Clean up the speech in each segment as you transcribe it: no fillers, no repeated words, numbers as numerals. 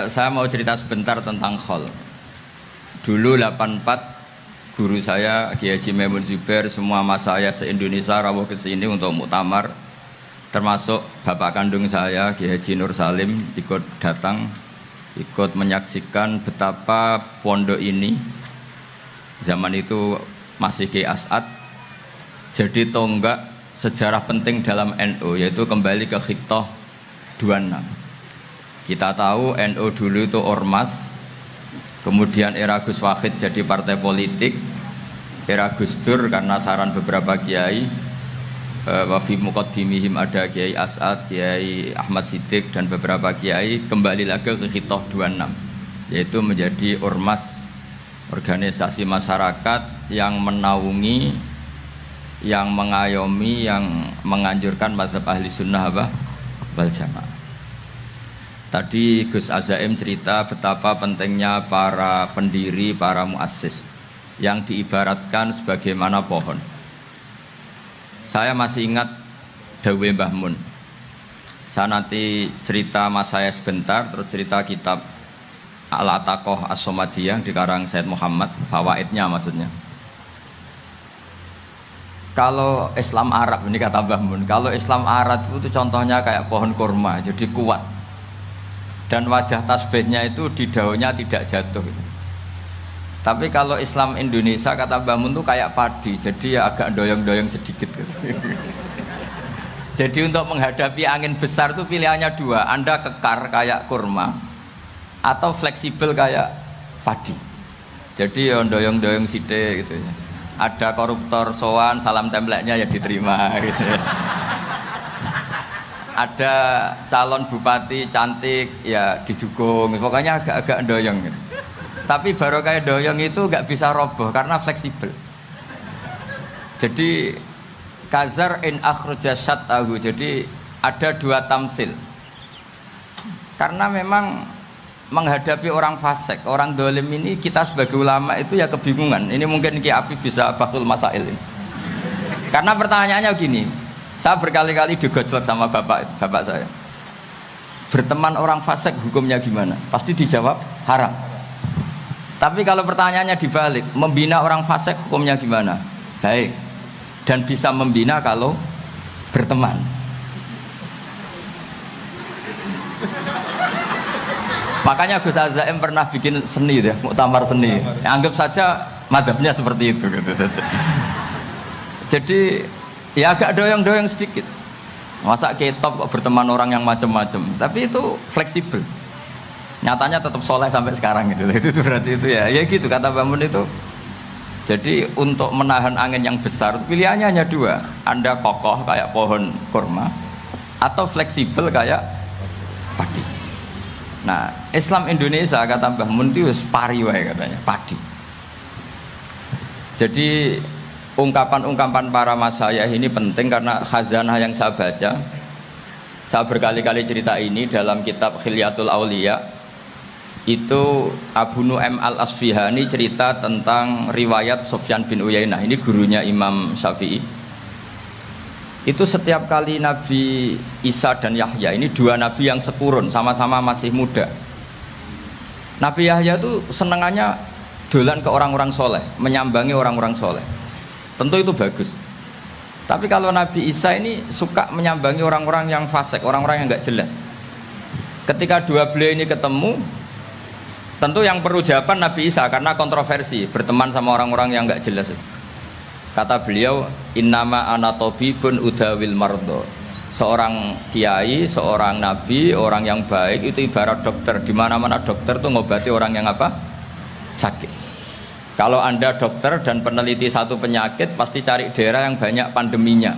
Saya mau cerita sebentar tentang khol. Dulu 84 guru saya Kiai Haji Maimun Zubair, semua mas saya se-Indonesia rawuh ke sini untuk muktamar. Termasuk bapak kandung saya Kiai Haji Nur Salim ikut datang, ikut menyaksikan betapa pondok ini zaman itu masih Kiai As'ad jadi tonggak sejarah penting dalam NU, yaitu kembali ke Khittah 26. Kita tahu NU dulu itu ormas, kemudian era Gus Wahid jadi partai politik, era Gus Dur karena saran beberapa kiai, wafi muqaddimihim ada Kiai As'ad, Kiai Ahmad Siddiq dan beberapa kiai, kembali lagi ke Khittah 26, yaitu menjadi ormas, organisasi masyarakat yang menaungi, yang mengayomi, yang menganjurkan mazhab ahli sunnah wal jamaah. Tadi Gus Azaim cerita betapa pentingnya para pendiri, para muassis yang diibaratkan sebagaimana pohon. Saya masih ingat Dawe Mbah Mun. Saya nanti cerita mas saya sebentar, terus cerita kitab Al-Ataqoh As-Somadiyah dikarang Said Muhammad, fawaidnya maksudnya. Kalau Islam Arab, ini kata Mbah Mun, kalau Islam Arab itu contohnya kayak pohon kurma, jadi kuat. Dan wajah tasbihnya itu di daunnya tidak jatuh. Tapi kalau Islam Indonesia kata Mbah Mun itu kayak padi, jadi ya agak doyong-doyong sedikit gitu. Jadi untuk menghadapi angin besar itu pilihannya dua, Anda kekar kayak kurma atau fleksibel kayak padi. Jadi ya doyong-doyong sithik gitu ya. Ada koruptor sowan, salam templeknya ya diterima gitu ya. Ada calon bupati cantik ya didukung, pokoknya agak-agak doyong gitu. Tapi baru kayak doyong itu nggak bisa roboh karena fleksibel. Jadi kazar in akhraja syatahu, jadi ada dua tamsil. Karena memang menghadapi orang fasik, orang dolim ini, kita sebagai ulama itu ya kebingungan. Ini mungkin Ki Afif bisa bahsul masail ini. Karena pertanyaannya gini, saya berkali-kali digojlok sama bapak saya. Berteman orang fasik hukumnya gimana? Pasti dijawab haram. Tapi kalau pertanyaannya dibalik, membina orang fasik hukumnya gimana? Baik. Dan bisa membina kalau berteman. Makanya Gus Azaim pernah bikin seni deh, muktamar seni. Anggap saja madhabnya seperti itu gitu. Jadi ya agak doyong-doyong sedikit. Masa ketop berteman orang yang macam-macam, tapi itu fleksibel. Nyatanya tetap soleh sampai sekarang gitu. Itu berarti itu ya gitu kata Mbah Mun itu. Jadi untuk menahan angin yang besar pilihannya hanya dua. Anda kokoh kayak pohon kurma atau fleksibel kayak padi. Nah, Islam Indonesia kata Mbah Mun itu pari wae katanya, padi. Jadi ungkapan-ungkapan para mas saya ini penting karena khazanah yang saya baca. Saya berkali-kali cerita ini dalam kitab Khilyatul Auliya. Itu Abu Nu'aim Al-Asfihani cerita tentang riwayat Sufyan bin Uyainah. Ini gurunya Imam Syafi'i. Itu setiap kali Nabi Isa dan Yahya, ini dua nabi yang sekurun, sama-sama masih muda. Nabi Yahya itu senengannya dolan ke orang-orang soleh, menyambangi orang-orang soleh. Tentu itu bagus. Tapi kalau Nabi Isa ini suka menyambangi orang-orang yang fasik, orang-orang yang nggak jelas. Ketika dua beliau ini ketemu, tentu yang perlu jawaban Nabi Isa karena kontroversi berteman sama orang-orang yang nggak jelas. Kata beliau, innama ana tabibun udawil mardo. Seorang kiai, seorang nabi, orang yang baik itu ibarat dokter. Di mana-mana dokter tuh ngobati orang yang apa? Sakit. Kalau Anda dokter dan peneliti satu penyakit, pasti cari daerah yang banyak pandeminya.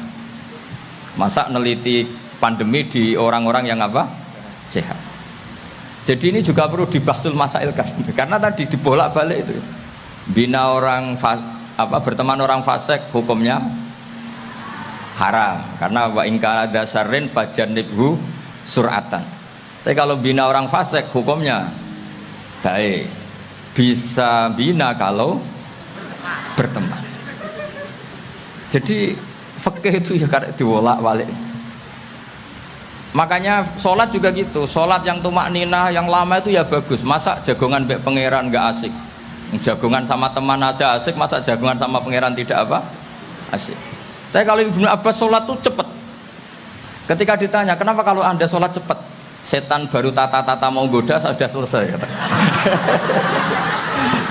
Masa neliti pandemi di orang-orang yang apa? Sehat. Jadi ini juga perlu dibahsul masailkan karena tadi dibolak-balik itu. Bina orang berteman orang fasik hukumnya haram karena wa in kana dasarrin fajanibhu sur'atan. Tapi kalau bina orang fasik hukumnya baik. Bisa bina kalau berteman. Jadi fikih itu ya karena dibolak-balik. Makanya sholat juga gitu, sholat yang tumak ninah yang lama itu ya bagus. Masa jagongan mbek pangeran nggak asik, jagongan sama teman aja asik, masa jagongan sama pangeran tidak apa asik. Tapi kalau Ibnu Abbas sholat tuh cepet. Ketika ditanya kenapa kalau anda sholat cepet, setan baru tata-tata mau goda saya sudah selesai kata.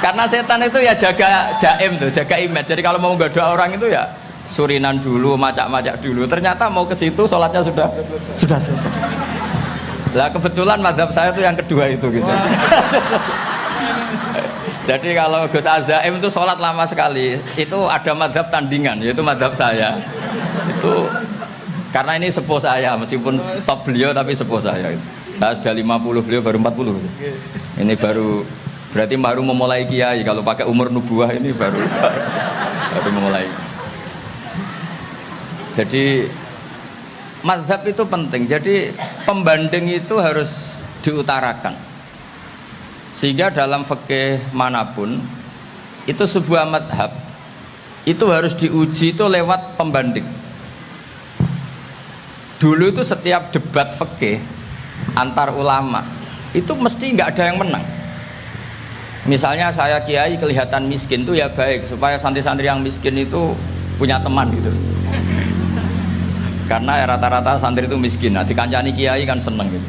Karena setan itu ya jaga jaim tuh, jaga image. Jadi kalau mau goda orang itu ya surinan dulu, macak-macak dulu. Ternyata mau ke situ sholatnya sudah selesai. Lah kebetulan mazhab saya itu yang kedua itu gitu. Jadi kalau Gus Azaim itu sholat lama sekali. Itu ada mazhab tandingan, yaitu mazhab saya. Itu karena ini sepuh saya, meskipun top beliau tapi sepuh saya. Saya sudah 50, beliau baru 40. Ini berarti baru memulai kiai. Kalau pakai umur nubuah ini baru memulai. Jadi mazhab itu penting. Jadi pembanding itu harus diutarakan. Sehingga dalam fikih manapun itu sebuah mazhab itu harus diuji itu lewat pembanding. Dulu itu setiap debat fikih antar ulama itu mesti nggak ada yang menang. Misalnya saya kiai kelihatan miskin itu ya baik supaya santri-santri yang miskin itu punya teman gitu. Karena ya rata-rata santri itu miskin, nah dikancani kiai kan seneng gitu.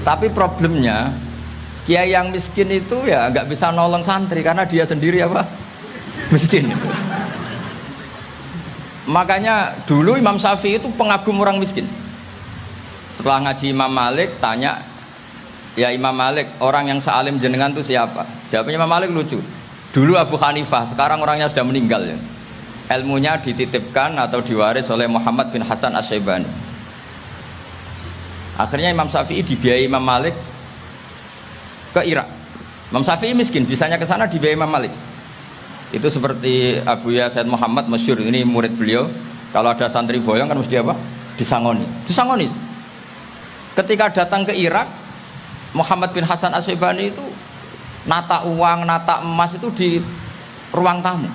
Tapi problemnya kiai yang miskin itu ya nggak bisa nolong santri karena dia sendiri apa miskin. Makanya dulu Imam Syafi'i itu pengagum orang miskin. Setelah ngaji Imam Malik tanya, ya Imam Malik orang yang sealim jenengan itu siapa? Jawabnya Imam Malik lucu. Dulu Abu Hanifah, sekarang orangnya sudah meninggal ya. Ilmunya dititipkan atau diwaris oleh Muhammad bin Hasan Asy-Syaibani. Akhirnya Imam Syafi'i dibiayai Imam Malik ke Irak. Imam Syafi'i miskin, bisanya ke sana dibiayai Imam Malik. Itu seperti Abu Ya Said Muhammad masyhur, ini murid beliau. Kalau ada santri boyong kan mesti apa? Disangoni. Ketika datang ke Irak, Muhammad bin Hasan Asy-Syaibani itu nata uang, nata emas itu di ruang tamu.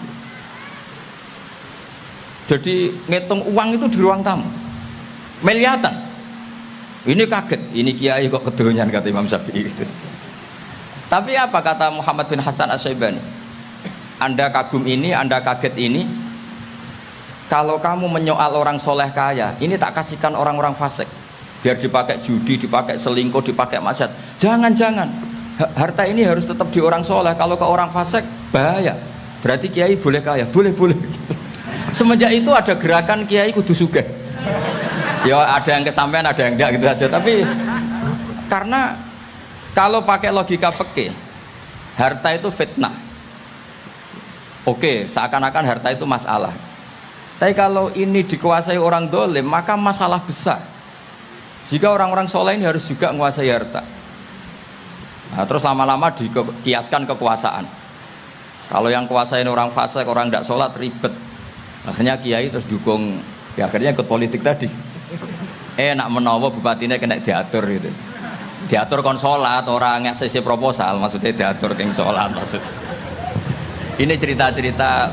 Jadi ngitung uang itu di ruang tamu miliatan. Ini kaget, ini kiai kok kedonyan kata Imam Syafi'i gitu. Tapi apa kata Muhammad bin Hasan Asy-Syaibani? Anda kagum ini, Anda kaget ini. Kalau kamu menyoal orang soleh kaya, ini tak kasihkan orang-orang fasik biar dipakai judi, dipakai selingkuh, dipakai maksiat. Jangan-jangan harta ini harus tetap di orang soleh. Kalau ke orang fasik bahaya. Berarti kiai boleh kaya, boleh. Semenjak itu ada gerakan kiai kudu sugih. Ya ada yang kesampaian, ada yang enggak gitu aja. Tapi karena kalau pakai logika fikih, harta itu fitnah. Oke, seakan-akan harta itu masalah. Tapi kalau ini dikuasai orang dolim, maka masalah besar. Jika orang-orang soleh ini harus juga menguasai harta. Nah, terus lama-lama dikiaskan kekuasaan. Kalau yang kuasain orang fasik, orang tidak sholat ribet. Akhirnya kiai terus dukung, ya akhirnya ikut politik tadi. Nak menawa bupatinya kena diatur gitu. Diatur kon sholat, orang ngasih proposal, maksudnya diatur keng sholat maksud. Ini cerita-cerita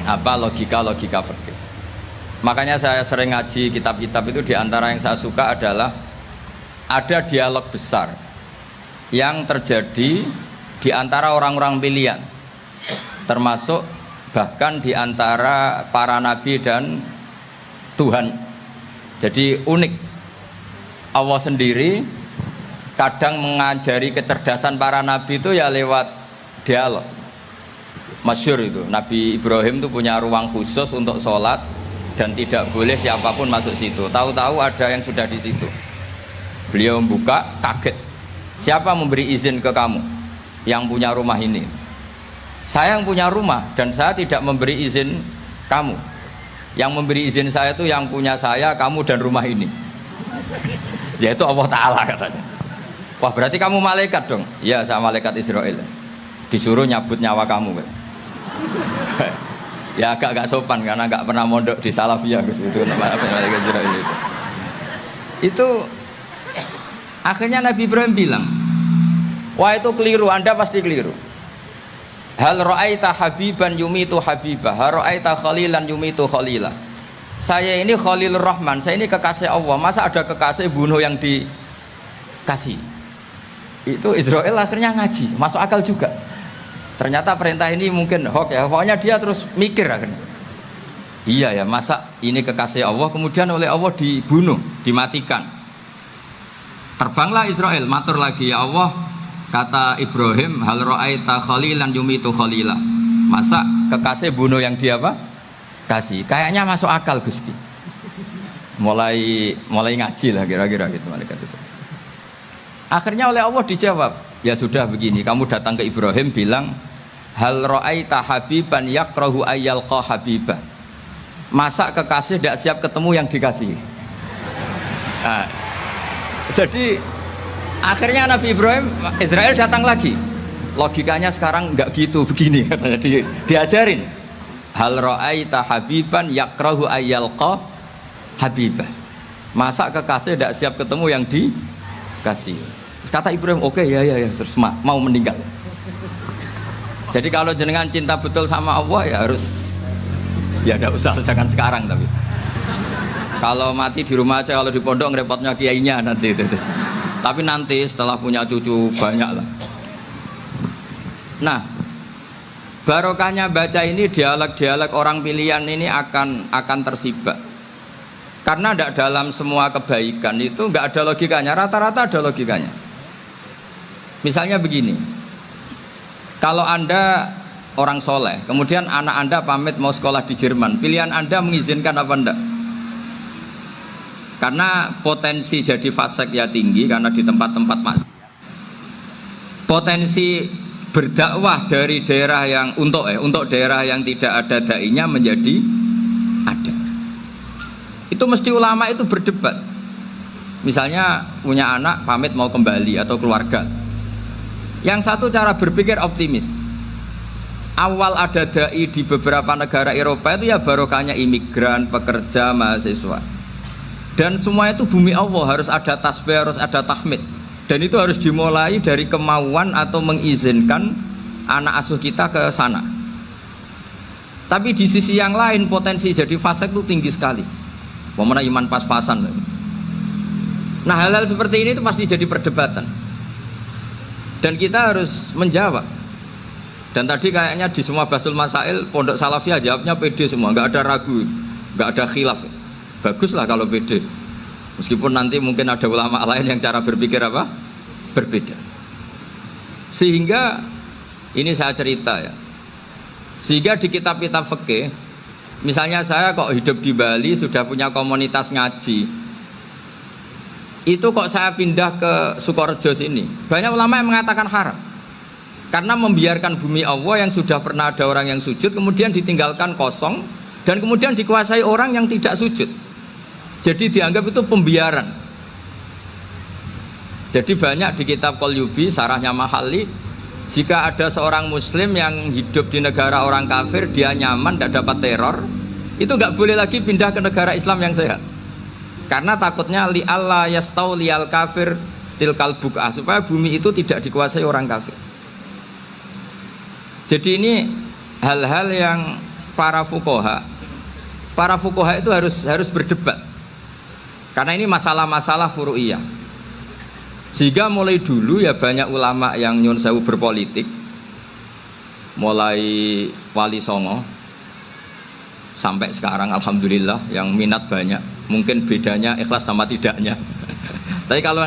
apa logika fikih. Makanya saya sering ngaji kitab-kitab itu, diantara yang saya suka adalah ada dialog besar yang terjadi di antara orang-orang pilihan, termasuk bahkan di antara para nabi dan Tuhan. Jadi unik, Allah sendiri kadang mengajari kecerdasan para nabi itu ya lewat dialog. Masyhur itu, Nabi Ibrahim itu punya ruang khusus untuk sholat dan tidak boleh siapapun masuk situ. Tahu-tahu ada yang sudah di situ. Beliau membuka, kaget. Siapa memberi izin ke kamu yang punya rumah ini? Saya yang punya rumah dan saya tidak memberi izin kamu. Yang memberi izin saya itu yang punya saya, kamu dan rumah ini. Yaitu Allah Ta'ala katanya. Wah berarti kamu malaikat dong? Ya saya malaikat Israel. Disuruh nyabut nyawa kamu. Ya agak sopan karena nggak pernah mondok di Salafiyah itu namanya malaikat Israel itu. Itu akhirnya Nabi Ibrahim bilang, wah itu keliru, Anda pasti keliru. Hal ra'aita habiban yumitu habibah, hal ra'aita khalilan yumitu khalilah. Saya ini Khalilur Rahman, saya ini kekasih Allah. Masa ada kekasih bunuh yang dikasih? Itu Israel akhirnya ngaji, masuk akal juga. Ternyata perintah ini mungkin hoax ya. Pokoknya dia terus mikir akhirnya. Iya ya, masa ini kekasih Allah kemudian oleh Allah dibunuh, dimatikan. Terbanglah Israel, matur lagi, ya Allah, kata Ibrahim, hal ra'aita khalilan yumitu khalila. Masa kekasih bunuh yang dia apa? Kasih. Kayaknya masuk akal Gusti. Mulai ngaji lah kira-kira gitu malaikat itu. Akhirnya oleh Allah dijawab, ya sudah begini, kamu datang ke Ibrahim bilang, hal ra'aita habiban yakrahu ayyalqa habibah. Masa kekasih tidak siap ketemu yang dikasih. Nah, jadi akhirnya Nabi Ibrahim, Israel datang lagi. Logikanya sekarang enggak gitu, begini katanya diajarin. Hal ra'aita habiban yakrahu ayyalqa habibah. Masa kekasih tidak siap ketemu yang dikasih. Terus kata Ibrahim, oke, ya terus mau meninggal. Jadi kalau jenengan cinta betul sama Allah ya harus, ya tidak usah, jangan sekarang. Tapi kalau mati di rumah aja, kalau di pondok ngerepotnya kiainya nanti itu. Tapi nanti setelah punya cucu banyak lah. Nah, barokahnya baca ini, dialog-dialog orang pilihan ini akan tersibak. Karena tidak dalam semua kebaikan itu nggak ada logikanya, rata-rata ada logikanya. Misalnya begini, kalau Anda orang soleh, kemudian anak Anda pamit mau sekolah di Jerman, pilihan Anda mengizinkan apa enggak? Karena potensi jadi fasik ya tinggi, karena di tempat-tempat maksiat. Potensi berdakwah dari daerah yang untuk daerah yang tidak ada dai-nya menjadi ada. Itu mesti ulama itu berdebat. Misalnya punya anak pamit mau kembali atau keluarga. Yang satu cara berpikir optimis. Awal ada dai di beberapa negara Eropa itu ya barokahnya imigran, pekerja, mahasiswa. Dan semua itu bumi Allah, harus ada tasbih, harus ada tahmid. Dan itu harus dimulai dari kemauan atau mengizinkan anak asuh kita ke sana. Tapi di sisi yang lain potensi jadi fasik itu tinggi sekali. Pemana iman pas-pasan. Nah, hal-hal seperti ini itu pasti jadi perdebatan. Dan kita harus menjawab. Dan tadi kayaknya di semua Basul Masail Pondok Salafiyah jawabnya pede semua, nggak ada ragu, nggak ada khilaf. Baguslah kalau pede. Meskipun nanti mungkin ada ulama lain yang cara berpikir apa? Berbeda. Sehingga ini saya cerita ya. Sehingga di kitab-kitab fikih, misalnya saya kok hidup di Bali sudah punya komunitas ngaji. Itu kok saya pindah ke Sukorejo sini. Banyak ulama yang mengatakan haram. Karena membiarkan bumi Allah yang sudah pernah ada orang yang sujud kemudian ditinggalkan kosong dan kemudian dikuasai orang yang tidak sujud. Jadi dianggap itu pembiaran. Jadi banyak di kitab Qalyubi, sarahnya Mahalli, jika ada seorang muslim yang hidup di negara orang kafir, dia nyaman, tidak dapat teror, itu nggak boleh lagi pindah ke negara Islam yang sehat. Karena takutnya li Allah yastau lial kafir tilkal buk'ah, supaya bumi itu tidak dikuasai orang kafir. Jadi ini hal-hal yang para fuqaha itu harus berdebat. Karena ini masalah-masalah furu'iyah. Sehingga mulai dulu ya banyak ulama yang nyun sewu berpolitik. Mulai Wali Songo sampai sekarang alhamdulillah yang minat banyak. Mungkin bedanya ikhlas sama tidaknya. Tapi kalau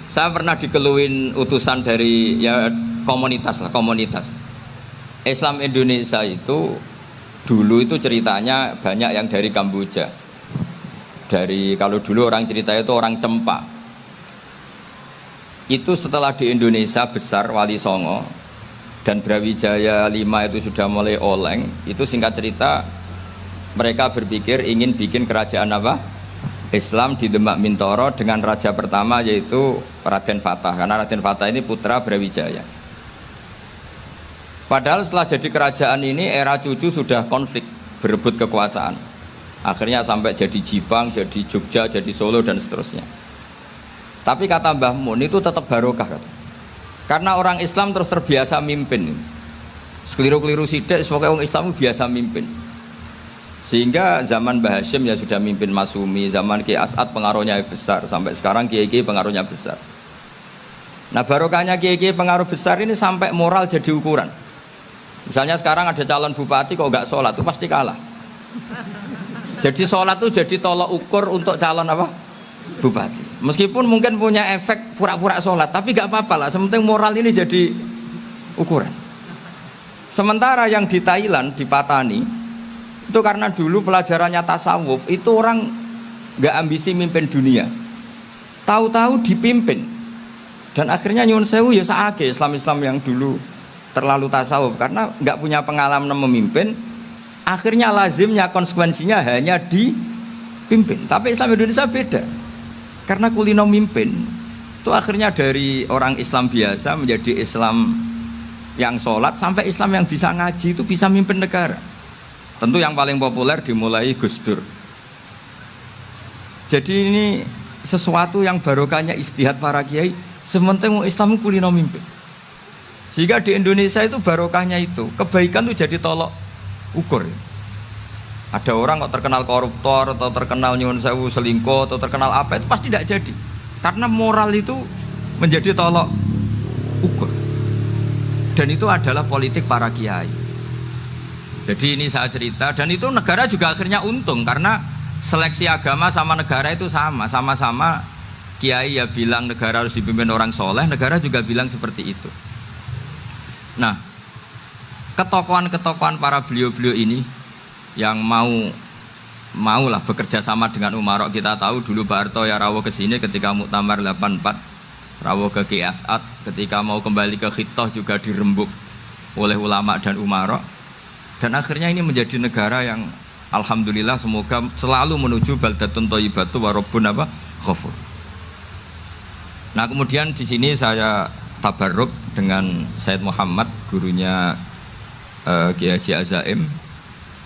saya pernah dikeluhin utusan dari ya komunitas. Islam Indonesia itu dulu itu ceritanya banyak yang dari Kamboja. Kalau dulu orang cerita itu orang Cempa. Itu setelah di Indonesia besar Wali Songo dan Brawijaya 5 itu sudah mulai oleng. Itu singkat cerita mereka berpikir ingin bikin kerajaan apa? Islam di Demak Mintoro dengan raja pertama yaitu Raden Fatah. Karena Raden Fatah ini putra Brawijaya. Padahal setelah jadi kerajaan ini era cucu sudah konflik, berebut kekuasaan. Akhirnya sampai jadi Jipang, jadi Jogja, jadi Solo dan seterusnya. Tapi kata Mbah Mun itu tetap barokah kata. Karena orang Islam terus terbiasa mimpin. Sekeliru-keliru sidik sebagai orang Islam biasa mimpin. Sehingga zaman Mbah Hashim ya sudah mimpin Masumi, zaman Ki As'ad pengaruhnya besar, sampai sekarang Kiai-Kiai pengaruhnya besar. Nah barokahnya Kiai-Kiai pengaruh besar ini sampai moral jadi ukuran. Misalnya sekarang ada calon bupati kok nggak sholat itu pasti kalah. Jadi sholat itu jadi tolok ukur untuk calon apa? Bupati. Meskipun mungkin punya efek pura-pura sholat, tapi nggak apa-apa lah. Sementing moral ini jadi ukuran. Sementara yang di Thailand, di Patani, itu karena dulu pelajarannya tasawuf, itu orang nggak ambisi mimpin dunia. Tahu-tahu dipimpin. Dan akhirnya nyuwun sewu ya saake Islam-Islam yang dulu terlalu tasawuf karena nggak punya pengalaman memimpin, akhirnya lazimnya konsekuensinya hanya dipimpin. Tapi Islam Indonesia beda, karena kulino mimpin itu akhirnya dari orang Islam biasa menjadi Islam yang sholat sampai Islam yang bisa ngaji itu bisa mimpin negara. Tentu yang paling populer dimulai Gus Dur. Jadi ini sesuatu yang barokahnya istihad para kiai, sementing Islam kulino mimpin. Sehingga di Indonesia itu barokahnya itu, kebaikan itu jadi tolok ukur. Ada orang kok terkenal koruptor atau terkenal nyuwun sewu selingkuh atau terkenal apa, itu pasti tidak jadi. Karena moral itu menjadi tolok ukur. Dan itu adalah politik para kiai. Jadi ini saya cerita, dan itu negara juga akhirnya untung karena seleksi agama sama negara itu sama-sama kiai ya bilang negara harus dipimpin orang soleh, negara juga bilang seperti itu. Nah, ketokohan-ketokohan para beliau-beliau ini yang maulah bekerja sama dengan umarok. Kita tahu dulu Pak Harto ya rawuh ke sini ketika Muktamar 84, rawuh ke Ki As'ad, ketika mau kembali ke Khittah juga dirembuk oleh ulama dan umarok. Dan akhirnya ini menjadi negara yang alhamdulillah semoga selalu menuju baldatun thayyibatu wa rabbun ghafur. Nah, kemudian di sini saya tabarruk dengan Said Muhammad, gurunya Kiai Haji Azaim.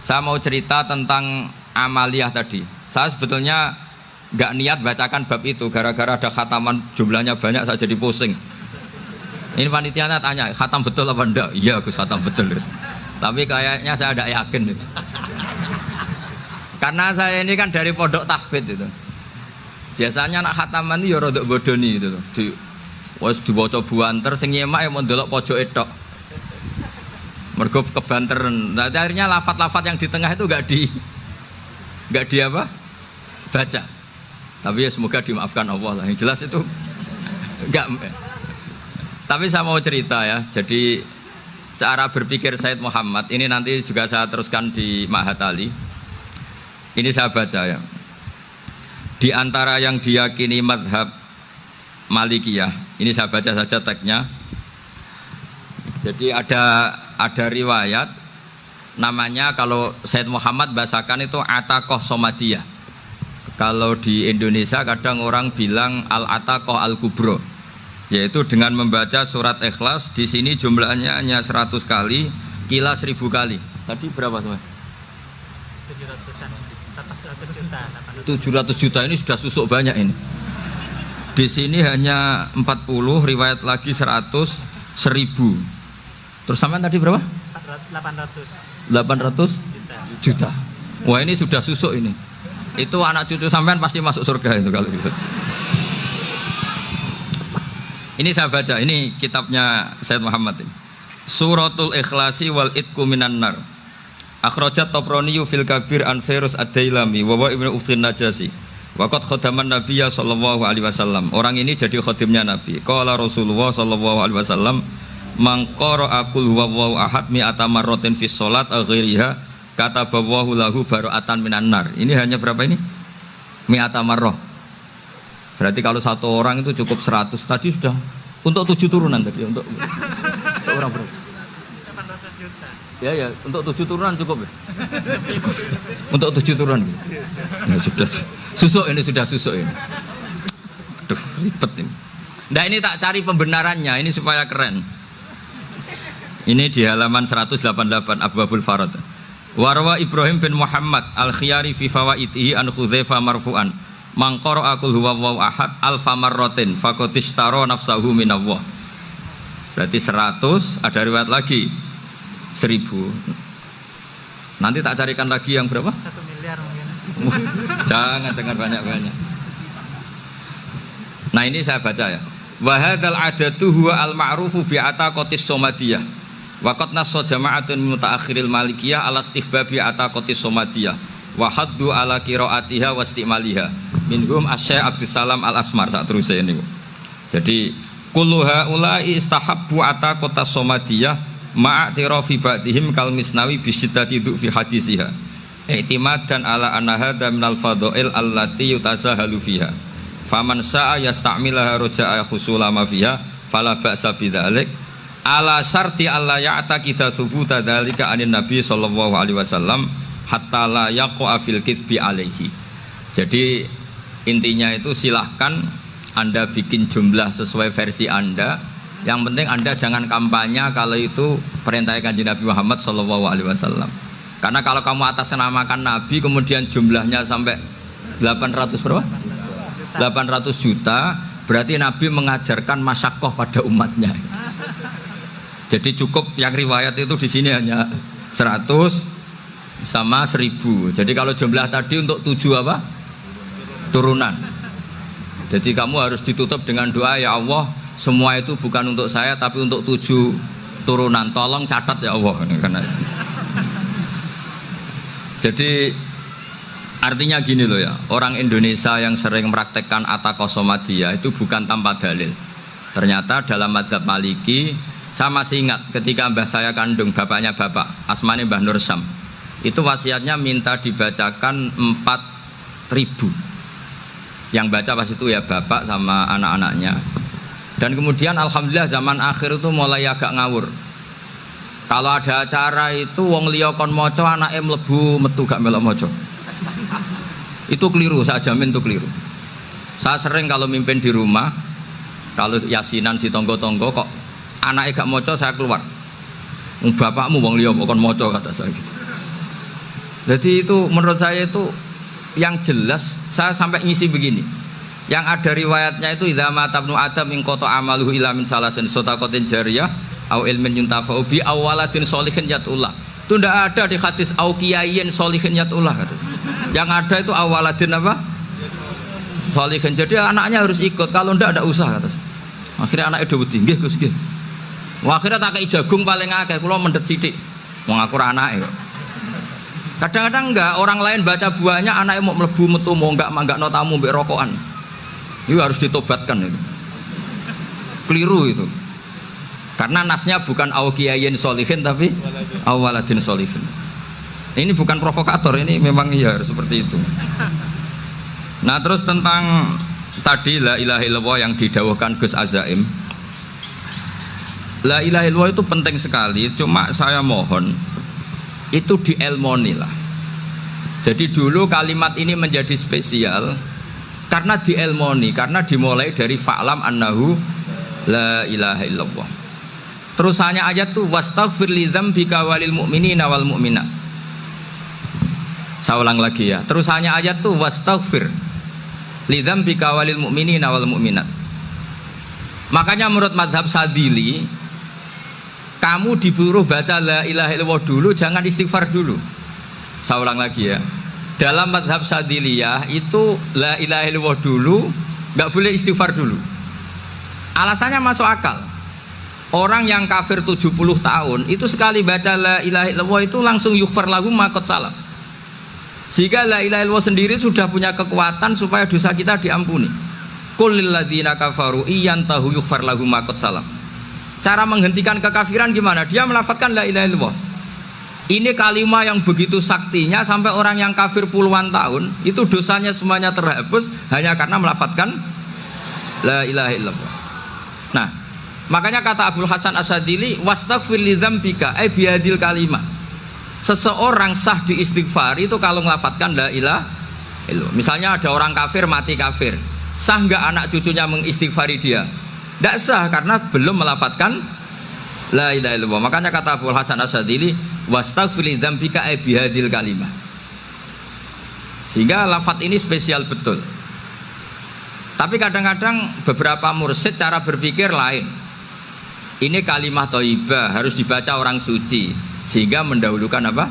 Saya mau cerita tentang amaliyah tadi. Saya sebetulnya nggak niat bacakan bab itu, gara-gara ada khataman jumlahnya banyak saya jadi pusing. Ini panitianya tanya, khatam betul apa enggak? Iya Gus, khatam betul. Tapi kayaknya saya tidak yakin itu. Karena saya ini kan dari pondok tahfidz itu. Biasanya anak khataman itu ya rodok bodoni itu. Wes diwaca buanter sing nyemak mau ndelok pojoke tok. Mergo kebanteren. Nah, akhirnya lafat-lafat yang di tengah itu enggak di apa? Baca. Tapi ya semoga dimaafkan Allah lah. Yang jelas itu enggak. Tapi saya mau cerita ya. Jadi cara berpikir Said Muhammad ini nanti juga saya teruskan di Ma'had Ali. Ini saya baca ya. Di antara yang diyakini madhab Malikiyah, ini saya baca saja teksnya. Jadi ada riwayat namanya, kalau Said Muhammad bahasakan itu Ataqoh Somadiyah. Kalau di Indonesia kadang orang bilang Al-Ataqoh Al-Kubro, yaitu dengan membaca surat Ikhlas. Di sini jumlahnya hanya 100 kali, Kila 1000 kali. Tadi berapa semua? 700 juta ini sudah susuk banyak ini. Di sini hanya 40, riwayat lagi 100, 1000. Terus sampean tadi berapa? 800 juta. Wah, ini sudah susuk ini. Itu anak cucu sampean pasti masuk surga itu kalau bisa. Ini saya baca, ini kitabnya Said Muhammad ini. Suratul Ikhlasi wal Itqu minan nar. Akhrajat Tabrani fil Kabir an Fairuz ad-Dailami wa Ibnu Uftin Najasi. Waqad khadaman Nabiyya sallallahu alaihi wasallam. Orang ini jadi khadimnya Nabi. Qala Rasulullah sallallahu alaihi wasallam, "Man qara'a qul huwallahu ahad mi'ata marratin fi shalat ghairiha katabahu lahu bara'atan minan nar." Ini hanya berapa ini? Mi'ata marrah. Berarti kalau satu orang itu cukup 100. Tadi sudah untuk 7 turunan tadi untuk orang berapa? 800 juta. Ya, untuk 7 turunan cukup ya? Cukup. Untuk 7 turunan. Ya sudah susuk ini, sudah susuk ini. Aduh, ribet ini. Nah, ini tak cari pembenarannya, ini supaya keren. Ini di halaman 188 Abwabul Farad. Warwa Ibrahim bin Muhammad Al-Khiyari fi fawaitihi an Khudzaifah marfu'an. Man qara'a qul huwallahu ahad alfa marratin faqad ishtara nafsahu minallah. Berarti 100, ada riwayat lagi 1000. Nanti tak carikan lagi yang berapa? 1 miliar mungkin. Jangan banyak-banyak. Nah ini saya baca ya. Wa hadzal adatu huwa al-ma'rufu bi ataqatis somadiyah. Wa qad nassa jama'atun mutaakhiril malikiyah ala istihbabi ataqatis somadiyah. Wa haddu ala qiraatiha wa istimaliha. Minhum Asy-Syaikh Abdus Salam Al-Asmar sak teruse niku. Jadi kullu haula'i istahabbu ataqatas somadiyah ma'atirafi ba'dihim kal misnawi bi syiddati fi hadisiha. I'timadan ala anna hadza minal fadha'il allati yutasahalu fiha. Faman sa'a yasta'milaha roja'a khusula ma fiha fala ba'sa bidzalik ala syarti alla ya'taqida thubuta dzalika anin nabi sallallahu alaihi wasallam hatta la yaqa fil kitsbi alaihi. Jadi intinya itu silahkan Anda bikin jumlah sesuai versi Anda. Yang penting Anda jangan kampanye kalau itu perintah Kanjeng Nabi Muhammad sallallahu alaihi wasallam. Karena kalau kamu atasnamakan Nabi kemudian jumlahnya sampai 800 berapa? 800 juta, berarti Nabi mengajarkan masyakoh pada umatnya. Jadi cukup yang riwayat itu di sini hanya 100 sama 1000. Jadi kalau jumlah tadi untuk 7 apa? Turunan. Jadi kamu harus ditutup dengan doa, ya Allah, semua itu bukan untuk saya tapi untuk 7 turunan. Tolong catat ya Allah. Karena jadi artinya gini loh ya, orang Indonesia yang sering mempraktekkan ataqah somadiyah itu bukan tanpa dalil. Ternyata dalam mazhab Maliki, saya masih ingat ketika mbah saya kandung, bapaknya bapak, asmane Mbah Nur Syam, itu wasiatnya minta dibacakan 4.000. Yang baca pas itu ya bapak sama anak-anaknya. Dan kemudian alhamdulillah zaman akhir itu mulai agak ngawur. Kalau ada acara itu wong liya kon maca anake mlebu metu gak melok maca. Itu keliru, saya jamin itu keliru. Saya sering kalau mimpin di rumah, kalau yasinan di tonggo-tonggo kok anaknya gak moco, saya keluar. Bapakmu wong liya kon moco, kata saya gitu. Jadi itu menurut saya itu yang jelas. Saya sampai ngisi begini. Yang ada riwayatnya itu idza mata ibnu adam min qata amaluhu ila min salasin shadaqatin jariyah au ilmin yuntafa'u bi awaladin sholihin yatullah. Itu tidak ada di hadis au kiyayin sholihin yatullah, kata saya. Yang ada itu awaladin apa? Sholihin. Jadi anaknya harus ikut, kalau ndak ada usah, kata saya. Akhirnya anaknya udah wedi, nggih Gus nggih. Wah, akhirnya tak kei jagung paling akeh, kula mendet sithik. Wong aku ora anake kok. Kadang-kadang enggak, orang lain baca buahnya anaknya mau mlebu metu mau enggak manggakno tamu mbek rokokan. Itu harus ditobatkan itu. Keliru itu. Karena nasnya bukan au kiyayin sholihin tapi awaladin sholihin. Ini bukan provokator, ini memang iya seperti itu. Nah terus tentang tadi la ilaha illallah yang didawuhkan Gus Azaim, la ilaha illallah itu penting sekali. Cuma saya mohon itu dielmoni lah. Jadi dulu kalimat ini menjadi spesial karena dielmoni, karena dimulai dari fa'lam annahu la ilaha illallah. Terusannya ayat tuh wastaghfir li dzambika walil mu'minina wal mu'minat. Saya ulang lagi ya. Terusannya ayat tuh wastaghfir li dzambika walil mu'minina wal mu'minat. Makanya menurut mazhab Sadili, kamu disuruh baca la ilaha illallah dulu, jangan istighfar dulu. Saya ulang lagi ya. Dalam mazhab Sadiliyah itu la ilaha illallah dulu, nggak boleh istighfar dulu. Alasannya masuk akal. Orang yang kafir 70 tahun itu sekali baca la ilaha illallah itu langsung yughfar lahum ma qad salaf. Sehingga la ilaha illallah sendiri sudah punya kekuatan supaya dosa kita diampuni. Qul lil ladzina kafaru iyantahu yughfar lahum ma qad salaf. Cara menghentikan kekafiran gimana? Dia melafadzkan la ilaha illallah. Ini kalimat yang begitu saktinya sampai orang yang kafir puluhan tahun itu dosanya semuanya terhapus hanya karena melafadzkan la ilaha illallah. Nah, makanya kata Abdul Hasan As-Sadili wastaghfir li dzambika ay bihadil kalimah. Seseorang sah di istighfar itu kalau melafadzkan la ilaha illallah. Misalnya ada orang kafir mati kafir, sah enggak anak cucunya mengistighfari dia? Tidak sah karena belum melafadzkan la ilaha illallah. Makanya kata Abdul Hasan As-Sadili wastaghfir li dzambika ay bihadil kalimah. Sehingga lafadz ini spesial betul. Tapi kadang-kadang beberapa mursyid cara berpikir lain. Ini kalimah thayyibah harus dibaca orang suci, sehingga mendahulukan apa?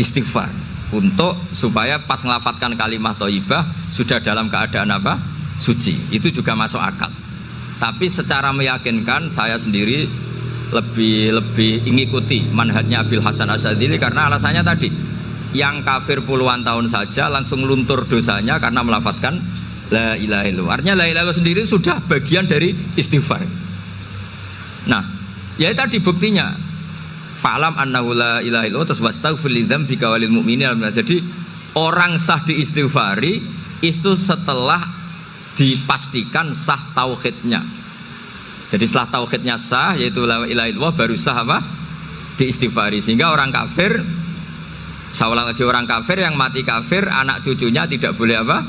istighfar untuk supaya pas ngelafatkan kalimat thayyibah sudah dalam keadaan apa? Suci. Itu juga masuk akal. Tapi secara meyakinkan saya sendiri lebih mengikuti manhajnya Abil Hasan Asyadzili karena alasannya tadi yang kafir puluhan tahun saja langsung luntur dosanya karena melafatkan la ilaha illallah. Artinya la ilaha illallah sendiri sudah bagian dari istighfar. Nah, ya tadi buktinya fa'lam annahu la ilaha illallah terus wastaghfir lidzambika walil mu'minin. Jadi orang sah diistighfari itu setelah dipastikan sah tauhidnya. Jadi setelah tauhidnya sah yaitu la ilaha illallah baru sah apa? Diistighfari. Sehingga orang kafir, saya ulang lagi, orang kafir yang mati kafir anak cucunya tidak boleh apa?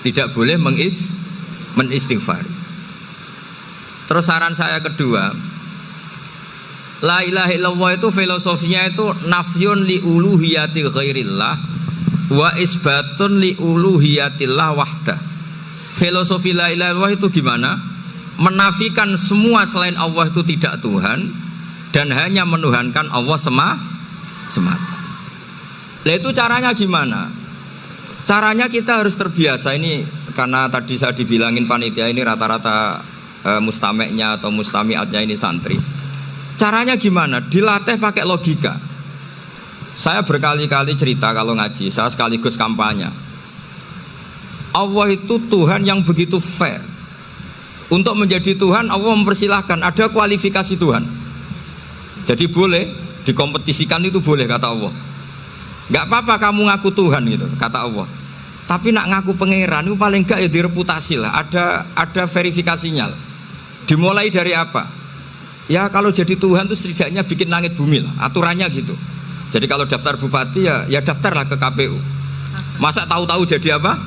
Tidak boleh menistighfari. Terus saran saya kedua, la ilaha illallah itu filosofinya itu nafyun li uluhiyati ghairillah wa isbatun li uluhiyatillah wahdah. Filosofi la ilaha illallah itu gimana? Menafikan semua selain Allah itu tidak Tuhan dan hanya menuhankan Allah semata. Lah itu caranya gimana? Caranya kita harus terbiasa ini karena tadi saya dibilangin panitia ini rata-rata mustameknya atau mustamiatnya ini santri. Caranya gimana? Dilatih pakai logika. Saya berkali-kali cerita kalau ngaji, saya sekaligus kampanye. Allah itu Tuhan yang begitu fair. Untuk menjadi Tuhan Allah mempersilahkan, ada kualifikasi Tuhan. Jadi boleh dikompetisikan itu boleh kata Allah. Gak apa-apa kamu ngaku Tuhan gitu kata Allah. Tapi nak ngaku pangeran itu paling gak ya direputasi lah. Ada verifikasinya lah. Dimulai dari apa? Ya kalau jadi Tuhan itu setidaknya bikin langit bumi lah. Aturannya gitu. Jadi kalau daftar bupati ya daftarlah ke KPU. Masa tahu-tahu jadi apa?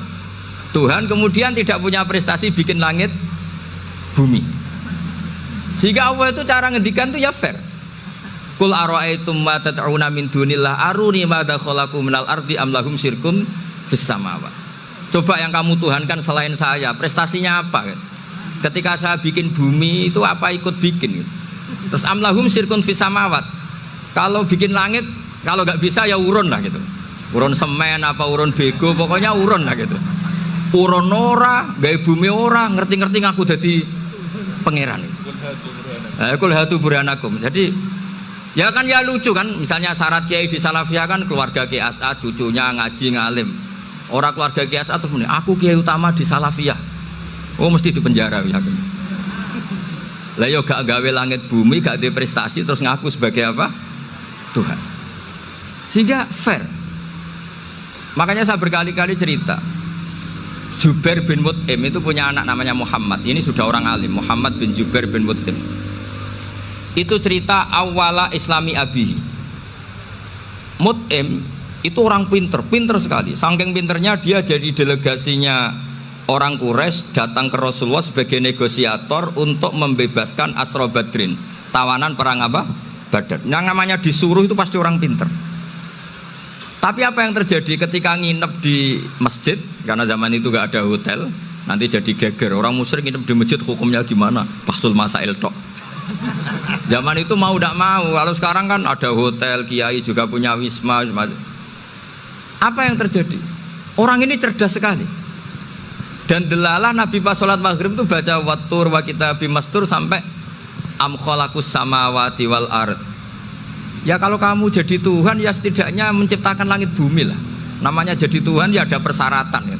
Tuhan kemudian tidak punya prestasi bikin langit bumi. Sehingga Allah itu cara ngendikan itu ya fair. Qul ara'aytum ma tad'una min dunillah aruni madza khalaqu minal ardi am lahum syirkum fis samawat. Coba yang kamu tuhankan selain saya, prestasinya apa kan? Ketika saya bikin bumi itu apa ikut bikin gitu. Terus am lahum syirkum fis samawat. Kalau bikin langit kalau nggak bisa ya urun lah gitu. Urun semen apa urun bego pokoknya urun lah gitu. Urun ora, gawe bumi ora, ngerti-ngerti ngaku dadi pangeran itu. Kul hatu burhanakum. Jadi ya kan ya lucu kan, misalnya syarat kiai di Salafiyah kan keluarga Kiai As'ad, cucunya ngaji ngalim. Orang keluarga Kiai As'ad tuh aku kiai utama di Salafiyah. Oh mesti di penjara ya kan. Lah yo gak gawe langit bumi, gak ada prestasi terus ngaku sebagai apa? Tuhan. Sehingga fair. Makanya saya berkali-kali cerita. Jubair bin Mut'im itu punya anak namanya Muhammad. Ini sudah orang alim, Muhammad bin Jubair bin Mut'im. Itu cerita awala islami abihi. Mut'im itu orang pinter sekali. Saking pinternya dia jadi delegasinya orang Quraisy datang ke Rasulullah sebagai negosiator untuk membebaskan Asra Badrin, tawanan perang apa? Badar. Yang namanya disuruh itu pasti orang pinter. Tapi apa yang terjadi ketika nginep di masjid? Karena zaman itu gak ada hotel, nanti jadi geger. Orang musyrik nginep di masjid hukumnya gimana? Bahsul masail tok. Zaman itu mau tidak mau. Kalau sekarang kan ada hotel, kiai juga punya wisma. Apa yang terjadi? Orang ini cerdas sekali. Dan delalah Nabi pas sholat maghrib itu baca wattur wa kitabim mastur sampai am khalaqus samawati wal ard. Ya kalau kamu jadi Tuhan ya setidaknya menciptakan langit bumi lah. Namanya jadi Tuhan ya ada persyaratan ya.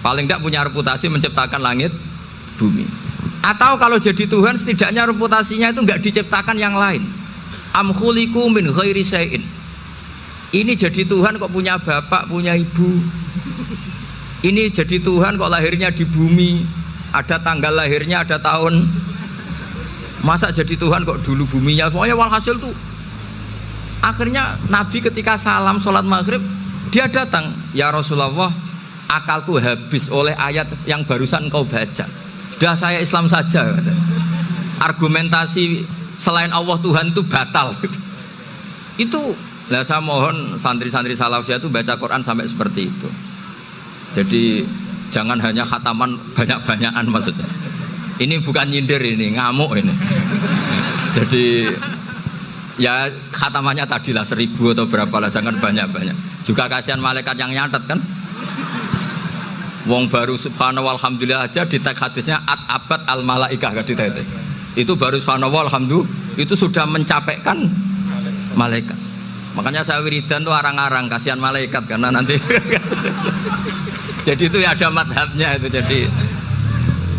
Paling tidak punya reputasi menciptakan langit bumi. Atau kalau jadi Tuhan setidaknya reputasinya itu enggak diciptakan yang lain. Am khuliqu min ghairi syai'in. Ini jadi Tuhan kok punya bapak, punya ibu. Ini jadi Tuhan kok lahirnya di bumi, ada tanggal lahirnya, ada tahun. Masa jadi Tuhan kok dulu buminya. Pokoknya walhasil tuh akhirnya Nabi ketika salam sholat maghrib dia datang, ya Rasulullah, akalku habis oleh ayat yang barusan kau baca. Sudah saya Islam saja. Argumentasi selain Allah Tuhan itu batal. Itu lah saya mohon santri-santri Salafiyah itu baca Quran sampai seperti itu. Jadi jangan hanya khataman banyak-banyakan maksudnya. Ini bukan nyindir ini, ngamuk ini. Jadi Ya khatamannya tadi lah 1000 atau berapa lah, jangan banyak-banyak. Juga kasihan malaikat yang nyatet kan. Wong baru subhanallah alhamdulillah aja di tag hadisnya abad al malaikah kan ditete. Itu baru subhanallah alhamdulillah itu sudah mencapaikan malaikat. Makanya saya wiridan tuh arang-arang kasihan malaikat karena nanti jadi itu ya ada madhabnya itu.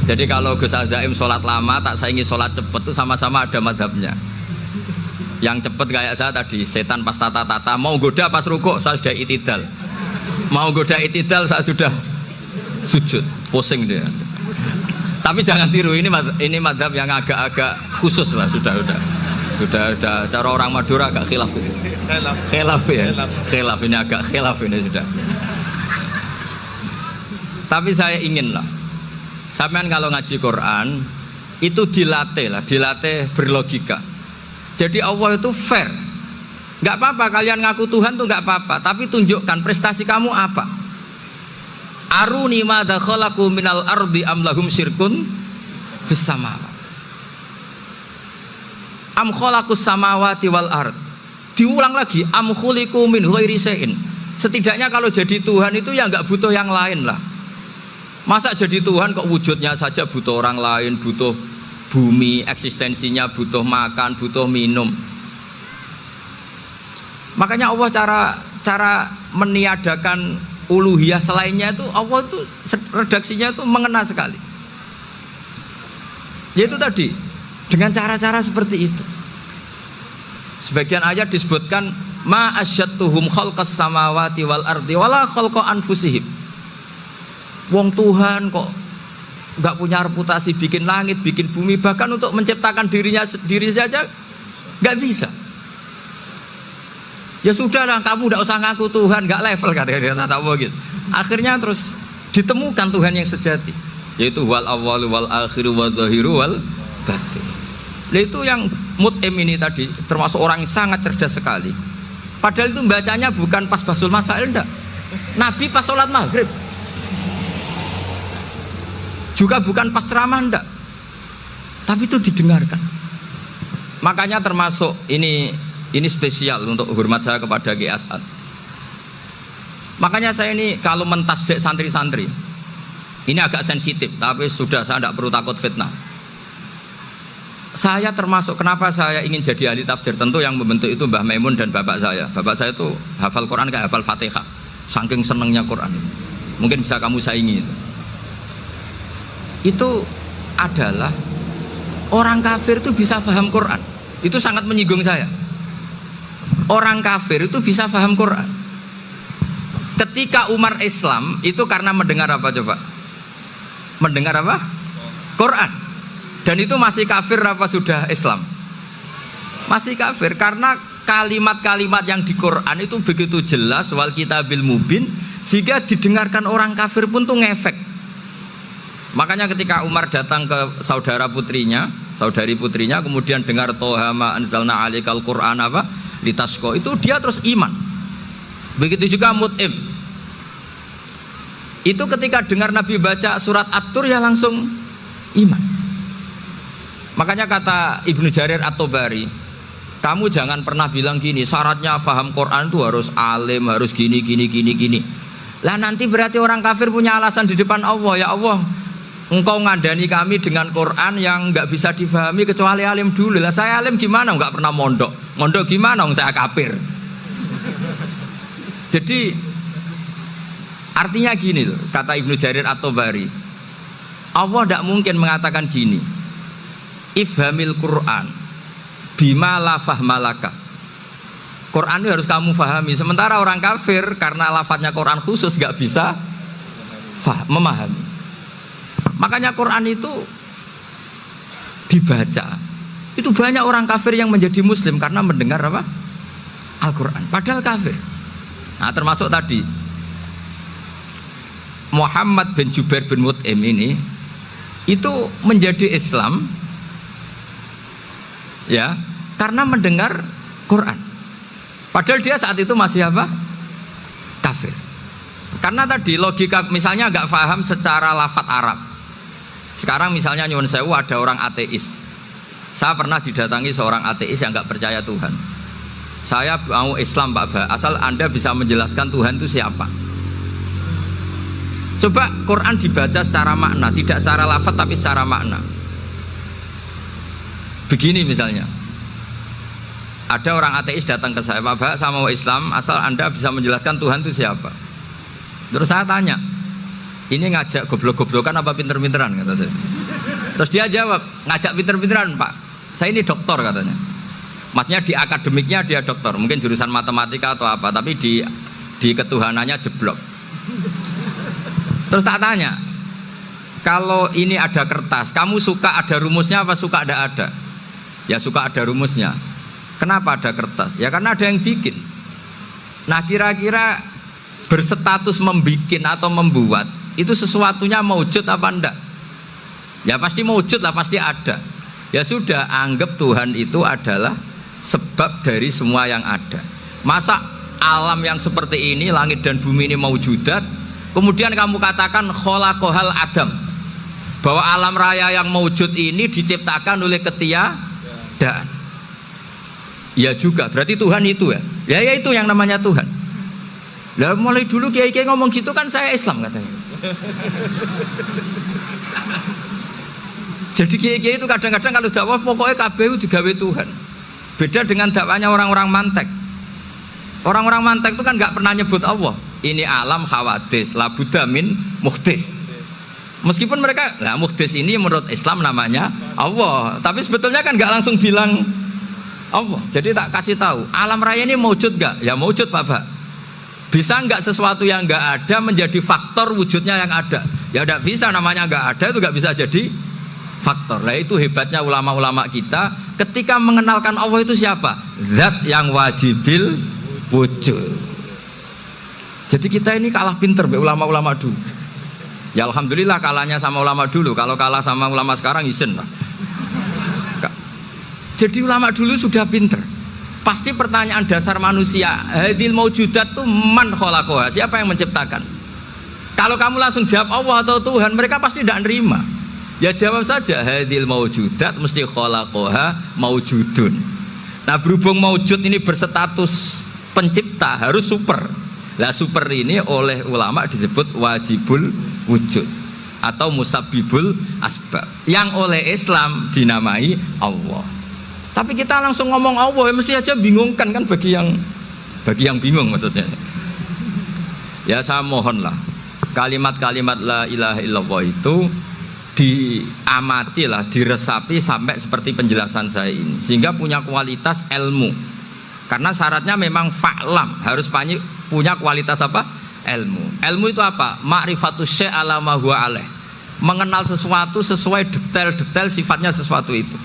Jadi kalau Gus Azaim sholat lama tak saingi sholat cepet tuh sama-sama ada madhabnya. Yang cepet kayak saya tadi, setan pas tata-tata mau goda pas rukuk saya sudah itidal, mau goda itidal saya sudah sujud, pusing dia. Tapi jangan tiru, ini madhab yang agak-agak khusus lah, sudah cara orang Madura agak khilaf ya, khilaf ini agak khilaf ini sudah. Tapi saya ingin lah, sampean kalau ngaji Quran itu dilatih berlogika. Jadi Allah itu fair, nggak apa-apa kalian ngaku Tuhan tuh nggak apa-apa, tapi tunjukkan prestasi kamu apa. Aruni madza khalaqu minal ardi am lahum syirkun fis samawati am khalaqus samawati wal ard. Diulang lagi, am khuliqu min ghairi syai'in. Setidaknya kalau jadi Tuhan itu ya nggak butuh yang lain lah. Masa jadi Tuhan kok wujudnya saja butuh orang lain, butuh bumi, eksistensinya butuh makan, butuh minum. Makanya Allah cara meniadakan uluhiyah selainnya itu Allah itu redaksinya itu mengena sekali. Yaitu tadi dengan cara-cara seperti itu. Sebagian ayat disebutkan ma asyattuhum khalqas samawati wal ardi wala khalqa anfusihim. Wong Tuhan kok enggak punya reputasi bikin langit, bikin bumi, bahkan untuk menciptakan diri saja enggak bisa. Ya sudahlah, kamu tidak usah ngaku Tuhan, nggak level kata-kata gitu. Akhirnya terus ditemukan Tuhan yang sejati, yaitu wal awwalu wal akhiru wal zahiru wal batin. Nah, itu yang Mut'im ini tadi termasuk orang yang sangat cerdas sekali. Padahal itu bacanya bukan pas basul masail, enggak. Nabi pas sholat maghrib, juga bukan pas ceramah, enggak. Tapi itu didengarkan. Makanya termasuk ini spesial untuk hormat saya kepada Ki As'ad. Makanya saya ini kalau mentasjek santri-santri ini agak sensitif, tapi sudah saya tidak perlu takut fitnah. Saya termasuk kenapa saya ingin jadi ahli tafsir, tentu yang membentuk itu Mbah Maimun dan bapak saya. Bapak saya itu hafal Quran kayak hafal Fatihah, saking senengnya Quran. Mungkin bisa kamu saingi itu. Itu adalah orang kafir itu bisa paham Quran. Itu sangat menyinggung saya. Orang kafir itu bisa paham Quran. Ketika Umar Islam itu karena mendengar apa coba? Mendengar apa? Quran. Dan itu masih kafir apa sudah Islam? Masih kafir karena kalimat-kalimat yang di Quran itu begitu jelas wal kitabil mubin sehingga didengarkan orang kafir pun tuh ngefek. Makanya ketika Umar datang ke saudari putrinya kemudian dengar Toha ma anzalna alikal Quran apa? Litasko, itu dia terus iman. Begitu juga Mut'im. Itu ketika dengar Nabi baca surat At-Tur ya langsung iman. Makanya kata Ibnu Jarir At-Tabari, kamu jangan pernah bilang gini, syaratnya paham Quran itu harus alim, harus gini. Lah nanti berarti orang kafir punya alasan di depan Allah, ya Allah, engkau ngandani kami dengan Quran yang nggak bisa difahami kecuali alim dulu. Lah saya alim gimana? Nggak pernah mondok gimana? Saya kafir. Jadi artinya gini loh, kata Ibnu Jarir At-Tabari, Allah tidak mungkin mengatakan gini, ifhamil Quran bima la fahmalaka. Quran itu harus kamu fahami. Sementara orang kafir karena lafadznya Quran khusus nggak bisa memahami. Makanya Quran itu dibaca, itu banyak orang kafir yang menjadi muslim karena mendengar apa? Al-Quran, padahal kafir. Nah termasuk tadi Muhammad bin Jubair bin Mut'im ini itu menjadi Islam ya karena mendengar Quran, padahal dia saat itu masih apa? Kafir. Karena tadi logika misalnya nggak paham secara lafadz Arab. Sekarang misalnya nyuwun sewu ada orang ateis, Saya pernah didatangi seorang ateis yang nggak percaya Tuhan. Saya mau Islam Pak Ba, asal Anda bisa menjelaskan Tuhan itu siapa. Coba Quran dibaca secara makna, tidak secara lafaz tapi secara makna. Begini misalnya, ada orang ateis datang ke saya, Pak Ba, saya mau Islam, asal Anda bisa menjelaskan Tuhan itu siapa. Terus saya tanya, ini ngajak goblok-goblokan apa pinter-pinteran, kata saya. Terus dia jawab, ngajak pinter-pinteran Pak, saya ini doktor katanya. Maksudnya di akademiknya dia doktor, mungkin jurusan matematika atau apa, tapi di ketuhanannya jeblok. Terus tak tanya, kalau ini ada kertas, kamu suka ada rumusnya apa suka ada? Ya suka ada rumusnya. Kenapa ada kertas? Ya karena ada yang bikin. Nah kira-kira berstatus membikin atau membuat itu sesuatunya maujud apa enggak? Ya pasti maujud lah, pasti ada. Ya sudah, anggap Tuhan itu adalah sebab dari semua yang ada. Masa alam yang seperti ini, langit dan bumi ini maujudat, kemudian kamu katakan khalaqahal adam, bahwa alam raya yang maujud ini diciptakan oleh ketiadaan. Ya juga, berarti Tuhan itu ya. Ya itu yang namanya Tuhan. Lah mulai dulu kiai-kiai ngomong gitu kan saya Islam katanya. Jadi kiai-kiai itu kadang-kadang kalau dakwah pokoknya KBU digawe Tuhan. Beda dengan dakwanya orang-orang mantek. Orang-orang mantek itu kan nggak pernah nyebut Allah. Ini alam hawadis, la budda min muhdis. Meskipun mereka, nah muhdis ini menurut Islam namanya Allah, tapi sebetulnya kan nggak langsung bilang Allah. Jadi tak kasih tahu, alam raya ini maujud nggak? Ya maujud Pak. Bisa nggak sesuatu yang nggak ada menjadi faktor wujudnya yang ada? Ya nggak bisa, namanya nggak ada itu nggak bisa jadi faktor. Nah itu hebatnya ulama-ulama kita ketika mengenalkan Allah itu siapa? Zat yang wajibil wujud. Jadi kita ini kalah pinter be ulama-ulama dulu. Ya alhamdulillah kalahnya sama ulama dulu. Kalau kalah sama ulama sekarang isin lah. Jadi ulama dulu sudah pinter. Pasti pertanyaan dasar manusia, hadil maujudat itu man khalaqaha, siapa yang menciptakan? Kalau kamu langsung jawab Allah atau Tuhan, mereka pasti tidak nerima. Ya jawab saja hadil maujudat mesti khalaqaha maujudun. Nah berhubung maujud ini berstatus pencipta harus super. Lah super ini oleh ulama disebut wajibul wujud atau musabbibul asbab, yang oleh Islam dinamai Allah. Tapi kita langsung ngomong Allah ya mesti aja bingungkan kan bagi yang bingung maksudnya. Ya saya mohonlah kalimat-kalimat la ilaha illallah itu diamatilah, diresapi sampai seperti penjelasan saya ini sehingga punya kualitas ilmu. Karena syaratnya memang fa'lam, harus punya kualitas apa? Ilmu. Ilmu itu apa? Ma'rifatus syai' ala ma huwa alaih. Mengenal sesuatu sesuai detail-detail sifatnya sesuatu itu.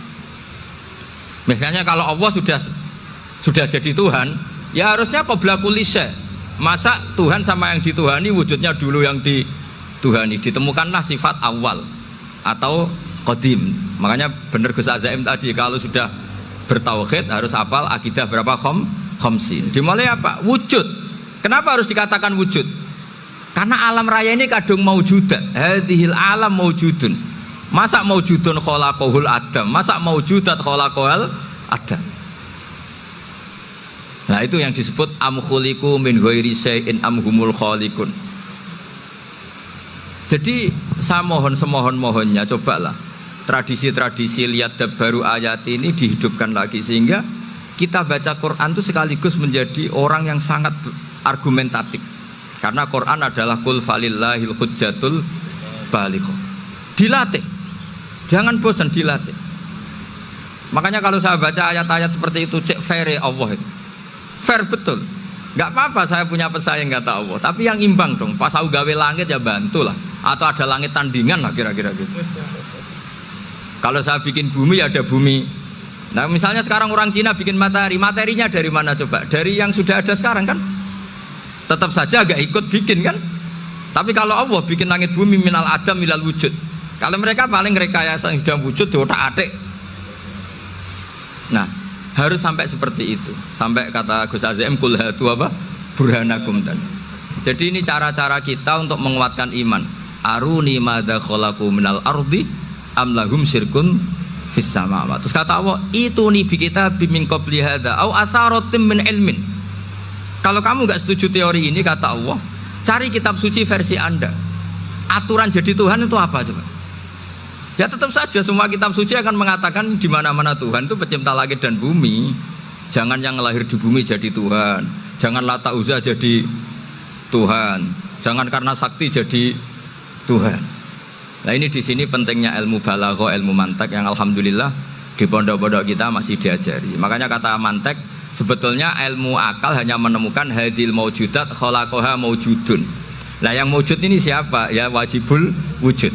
Misalnya kalau Allah sudah jadi Tuhan, ya harusnya qabla kulli syai'. Masa Tuhan sama yang dituhani wujudnya dulu yang dituhani, ditemukanlah sifat awal atau qadim. Makanya benar Gus Azaim tadi kalau sudah bertauhid harus hafal akidah berapa khamsin. Dimulai apa? Wujud. Kenapa harus dikatakan wujud? Karena alam raya ini kadung maujudat. Hadhil alam maujudun. Masa maujudun khalaqahul adam? Masa maujudat khalaqahul adam? Nah itu yang disebut am khuliqu min ghairi syai'in am humul khaliqun. Jadi saya mohon semohon-mohonnya cobalah tradisi-tradisi lihat baru ayat ini dihidupkan lagi sehingga kita baca Quran itu sekaligus menjadi orang yang sangat argumentatif. Karena Quran adalah qul falillahil hujjatul balighah. Dilatih. Jangan bosan dilatih. Makanya kalau saya baca ayat-ayat seperti itu cek fair Allah itu. Fair betul. Enggak apa-apa saya punya pesaing kata Allah, tapi yang imbang dong. Pas aku gawe langit ya bantulah atau ada langit tandingan lah kira-kira gitu. Kalau saya bikin bumi ya ada bumi. Nah misalnya sekarang orang Cina bikin matahari, materinya dari mana coba? Dari yang sudah ada sekarang kan? Tetap saja agak ikut bikin kan? Tapi kalau Allah bikin langit bumi minal adam minal wujud. Kalau mereka paling rekayasa hidup wujud di otak-atik. Nah harus sampai seperti itu. Sampai kata Gus Azim kul hatu apa? Burhanakum dan. Jadi ini cara-cara kita untuk menguatkan iman. Aruni madza khalaqu minal ardi am lahum syirkun fis samawati. Terus kata Allah, "Ituni bi kitabim min qabli hadza au atharatin min ilmin." Kalau kamu enggak setuju teori ini, kata Allah, cari kitab suci versi Anda. Aturan jadi Tuhan itu apa coba? Ya tetap saja semua kitab suci akan mengatakan di mana-mana Tuhan itu pencipta langit dan bumi. Jangan yang lahir di bumi jadi Tuhan. Jangan Lata Uzza jadi Tuhan. Jangan karena sakti jadi Tuhan. Nah ini di sini pentingnya ilmu balaghah, ilmu mantek yang alhamdulillah di pondok-pondok kita masih diajari. Makanya kata mantek sebetulnya ilmu akal hanya menemukan hadil maujudat khalaqaha maujudun. Nah yang maujud ini siapa? Ya wajibul wujud.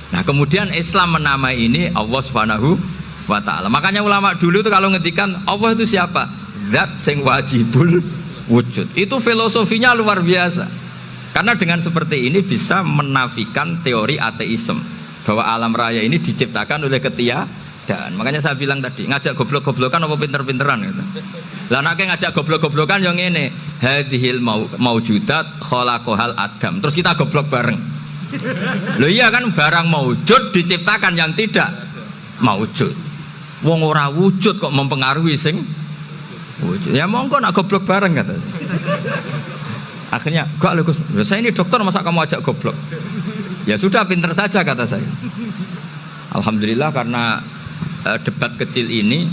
Nah kemudian Islam menamai ini Allah Subhanahu wa ta'ala. Makanya ulama dulu itu kalau ngetikan Allah itu siapa? Zat sing wajibul wujud. Itu filosofinya luar biasa. Karena dengan seperti ini bisa menafikan teori ateisme bahwa alam raya ini diciptakan oleh ketiadaan. Makanya saya bilang tadi ngajak goblok-goblokan apa pinter-pinteran gitu. Lah nek ngajak goblok-goblokan yang ini hadhil maujudat khalaqahal adam. Terus kita goblok bareng. Loh iya kan barang maujud diciptakan yang tidak maujud. Wong ora wujud kok mempengaruhi sing wujud. Ya monggo nak goblok bareng kata. Akhirnya gak lho Gus. Saya ini dokter masa kamu ajak goblok. Ya sudah pinter saja kata saya. Alhamdulillah karena debat kecil ini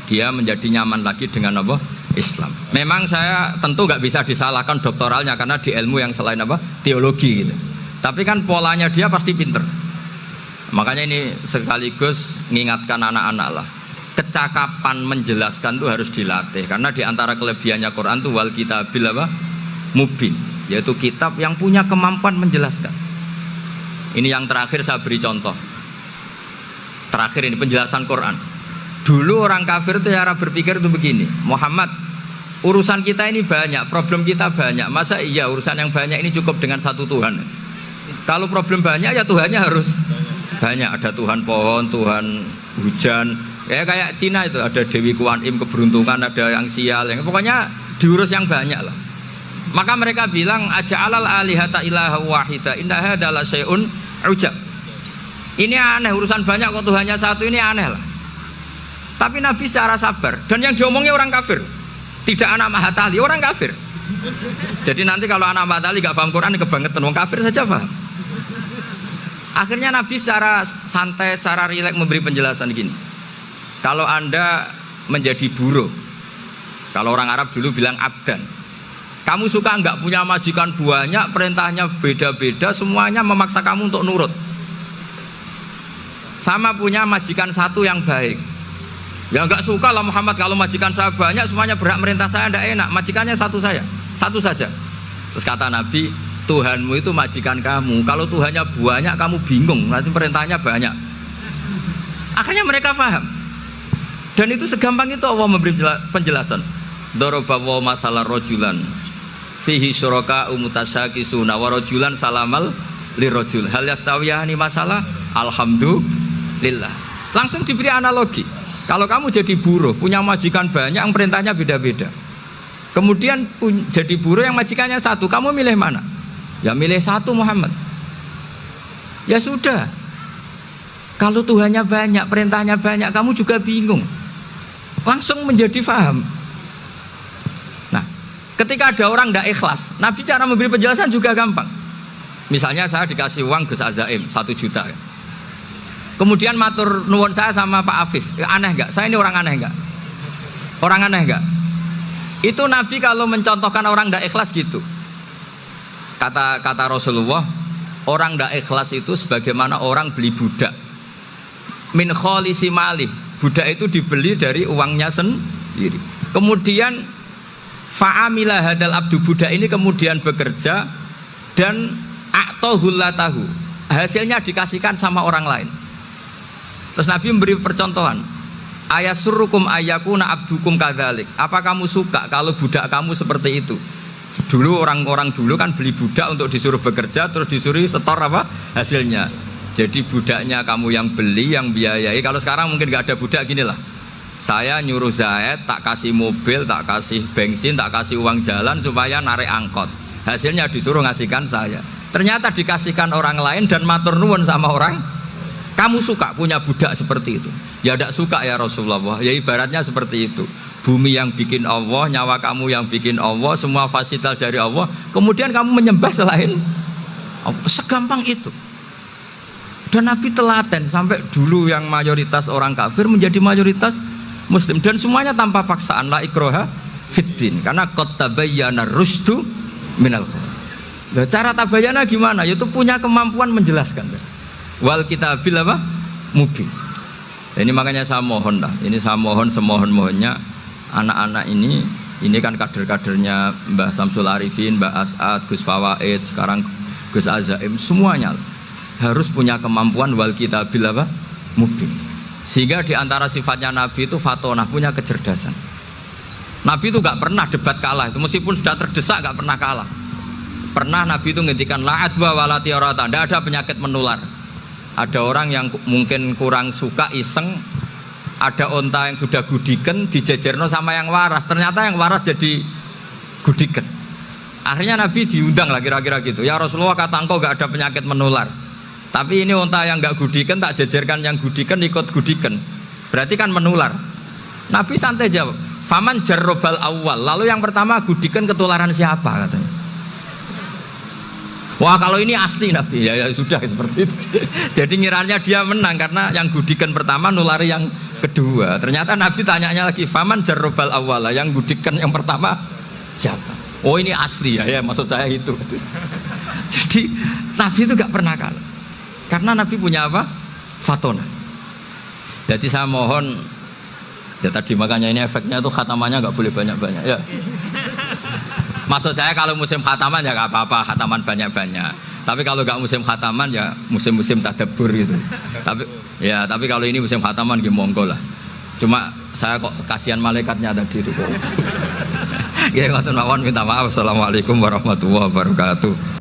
dia menjadi nyaman lagi dengan apa? Islam. Memang saya tentu gak bisa disalahkan doktoralnya karena di ilmu yang selain apa? Teologi gitu. Tapi kan polanya dia pasti pinter. Makanya ini sekaligus mengingatkan anak-anak lah. Kecakapan menjelaskan itu harus dilatih. Karena di antara kelebihannya Quran itu wal kitabil apa? Mubin. Yaitu kitab yang punya kemampuan menjelaskan. Ini yang terakhir saya beri contoh. Terakhir ini penjelasan Quran. Dulu orang kafir itu cara berpikir itu begini. Muhammad, urusan kita ini banyak, problem kita banyak. Masa iya urusan yang banyak ini cukup dengan satu Tuhan? Kalau problem banyak ya Tuhannya harus banyak. Ada Tuhan pohon, Tuhan hujan. Ya kayak Cina itu ada Dewi Kuan Im keberuntungan, ada yang sial, yang pokoknya diurus yang banyak lah. Maka mereka bilang aja'alal alihata ilaha wahida inna hadza la syai'un ujab. Ini aneh urusan banyak kok Tuhannya satu, ini aneh lah. Tapi Nabi secara sabar dan yang diomongnya orang kafir. Tidak anak Mahatali, orang kafir. Jadi nanti kalau anak Mahatali gak paham Quran kebangetan, orang kafir saja paham. Akhirnya Nabi secara santai, secara rileks memberi penjelasan gini. Kalau Anda menjadi buruh, kalau orang Arab dulu bilang abdan, kamu suka nggak punya majikan banyak, perintahnya beda-beda, semuanya memaksa kamu untuk nurut. Sama punya majikan satu yang baik. Ya nggak suka lah Muhammad kalau majikan saya banyak, semuanya berhak merintah saya, tidak enak. Majikannya satu saja. Terus kata Nabi, Tuhanmu itu majikan kamu. Kalau Tuhannya banyak, kamu bingung. Nanti perintahnya banyak. Akhirnya mereka paham. Dan itu segampang itu Allah memberi penjelasan. Daraba wa masalah rojulan fihi syuraka umutasyakisuna wa rojulan salamal lirojul hal yastawiyani masalah alhamdulillah. Langsung diberi analogi. Kalau kamu jadi buruh, punya majikan banyak yang perintahnya beda-beda. Kemudian jadi buruh yang majikannya satu, kamu milih mana? Ya milih satu Muhammad. Ya sudah. Kalau Tuhannya banyak, perintahnya banyak, kamu juga bingung. Langsung menjadi faham. Nah, ketika ada orang tidak ikhlas, Nabi cara memberi penjelasan juga gampang. Misalnya saya dikasih uang Gus Azaim 1 juta. Kemudian matur nuwun saya sama Pak Afif. Aneh enggak? Saya ini orang aneh enggak? Orang aneh enggak? Itu Nabi kalau mencontohkan orang tidak ikhlas gitu. Kata Rasulullah, orang tidak ikhlas itu sebagaimana orang beli budak. Min kholisi malih. Budak itu dibeli dari uangnya sendiri. Kemudian fa'amila hadal abdu, budak ini kemudian bekerja dan a'tohullatahu, hasilnya dikasihkan sama orang lain. Terus Nabi memberi percontohan, ayasurrukum ayyakuna abdukum kadzalik. Apa kamu suka kalau budak kamu seperti itu? Dulu orang-orang dulu kan beli budak untuk disuruh bekerja, terus disuruh setor apa hasilnya. Jadi budaknya kamu yang beli, yang biayai. Kalau sekarang mungkin gak ada budak, gini lah. Saya nyuruh Zaid, tak kasih mobil, tak kasih bensin, tak kasih uang jalan supaya narik angkot. Hasilnya disuruh ngasihkan saya. Ternyata dikasihkan orang lain dan matur nuwun sama orang Kamu suka punya budak seperti itu? Ya tidak suka ya Rasulullah. Ya ibaratnya seperti itu. Bumi yang bikin Allah, nyawa kamu yang bikin Allah, semua fasilitas dari Allah. Kemudian kamu menyembah selain Allah. Segampang itu. Dan Nabi telaten sampai dulu yang mayoritas orang kafir menjadi mayoritas Muslim. Dan semuanya tanpa paksaan. La ikroha fiddin. Karena qad tabayyana rusdu minal ghayy. Cara tabayana gimana? Yaitu punya kemampuan menjelaskan. Wal kitabil apa? Mubin. Ini makanya saya mohon lah. Ini saya mohon semohon-mohonnya anak-anak ini kan kader-kadernya Mbah Samsul Arifin, Mbah As'ad, Gus Fawaid, sekarang Gus Azaim, semuanya harus punya kemampuan wal kitabil apa? Mubin. Sehingga diantara sifatnya Nabi itu fatonah, punya kecerdasan. Nabi itu gak pernah debat kalah, itu meskipun sudah terdesak gak pernah kalah. Pernah Nabi itu ngendikan la'ad wa walati orata, tidak ada penyakit menular. Ada orang yang mungkin kurang suka iseng, ada onta yang sudah gudiken dijejerno sama yang waras, ternyata yang waras jadi gudiken. Akhirnya Nabi diundang lah kira-kira gitu. Ya Rasulullah, kata engkau gak ada penyakit menular, tapi ini onta yang gak gudiken tak jejerkan yang gudiken ikut gudiken, berarti kan menular. Nabi santai jawab, faman jarrobal awal, lalu yang pertama gudiken ketularan siapa katanya. Wah kalau ini asli Nabi, ya sudah seperti itu. Jadi ngiranya dia menang karena yang gudikan pertama nulari yang kedua. Ternyata Nabi tanyanya lagi, faman jarrobal awala, yang gudikan yang pertama siapa? Oh ini asli ya maksud saya itu. Jadi Nabi itu gak pernah kalah. Karena Nabi punya apa? Fatona. Jadi saya mohon, ya tadi makanya ini efeknya tuh khatamannya gak boleh banyak-banyak ya. Maksud saya kalau musim khataman ya gak apa-apa, khataman banyak-banyak. Tapi kalau gak musim khataman ya musim-musim tadabbur gitu. Tapi kalau ini musim khataman ya monggo lah. Cuma saya kok kasihan malaikatnya tadi itu kok. Ya ngoten mawon, minta maaf. Assalamualaikum warahmatullahi wabarakatuh.